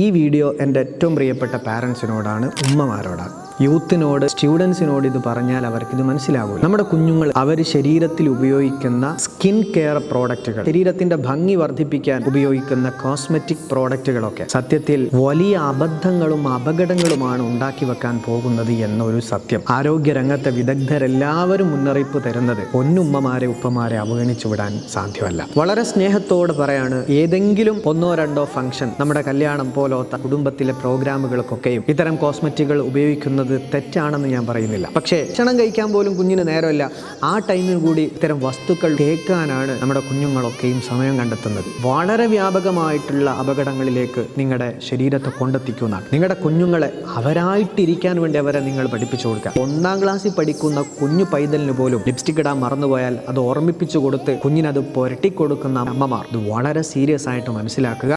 ഈ വീഡിയോ എൻ്റെ ഏറ്റവും പ്രിയപ്പെട്ട പാരൻസിനോടാണ്, ഉമ്മമാരോടാണ്. യൂത്തിനോട്, സ്റ്റുഡൻസിനോട് ഇത് പറഞ്ഞാൽ അവർക്കിത് മനസ്സിലാകും. നമ്മുടെ കുഞ്ഞുങ്ങൾ അവർ ശരീരത്തിൽ ഉപയോഗിക്കുന്ന സ്കിൻ കെയർ പ്രോഡക്റ്റുകൾ, ശരീരത്തിന്റെ ഭംഗി വർദ്ധിപ്പിക്കാൻ ഉപയോഗിക്കുന്ന കോസ്മെറ്റിക് പ്രോഡക്റ്റുകളൊക്കെ സത്യത്തിൽ വലിയ അബദ്ധങ്ങളും അപകടങ്ങളുമാണ് ഉണ്ടാക്കി വെക്കാൻ പോകുന്നത് എന്നൊരു സത്യം ആരോഗ്യരംഗത്തെ വിദഗ്ധരെല്ലാവരും മുന്നറിയിപ്പ് തരുന്നത് പൊന്നുമ്മമാരെ ഉപ്പമാരെ അവഗണിച്ചു വിടാൻ സാധ്യമല്ല. വളരെ സ്നേഹത്തോടെ പറയാണ്, ഏതെങ്കിലും ഒന്നോ രണ്ടോ ഫംഗ്ഷൻ, നമ്മുടെ കല്യാണം പോലത്തെ കുടുംബത്തിലെ പ്രോഗ്രാമുകൾക്കൊക്കെയും ഇത്തരം കോസ്മെറ്റിക്കുകൾ ഉപയോഗിക്കുന്നത് തെറ്റാണെന്ന് ഞാൻ പറയുന്നില്ല. പക്ഷേ ഭക്ഷണം കഴിക്കാൻ പോലും കുഞ്ഞിന് നേരമില്ല. ആ ടൈമിൽ കൂടി ഇത്തരം വസ്തുക്കൾ തേക്കാനാണ് നമ്മുടെ കുഞ്ഞുങ്ങളൊക്കെയും സമയം കണ്ടെത്തുന്നത്. വളരെ വ്യാപകമായിട്ടുള്ള അപകടങ്ങളിലേക്ക് നിങ്ങളുടെ ശരീരത്തെ കൊണ്ടെത്തിക്കുന്നതാണ്. നിങ്ങളുടെ കുഞ്ഞുങ്ങളെ അവരായിട്ടിരിക്കാൻ വേണ്ടി അവരെ നിങ്ങൾ പഠിപ്പിച്ചു കൊടുക്കുക. 1ാം ക്ലാസ്സിൽ പഠിക്കുന്ന കുഞ്ഞു പൈതലിന് പോലും ലിപ്സ്റ്റിക് ഇടാൻ മറന്നുപോയാൽ അത് ഓർമ്മിപ്പിച്ചു കൊടുത്ത് കുഞ്ഞിനത് പുരട്ടിക്കൊടുക്കുന്ന അമ്മമാർ ഇത് വളരെ സീരിയസ് ആയിട്ട് മനസ്സിലാക്കുക.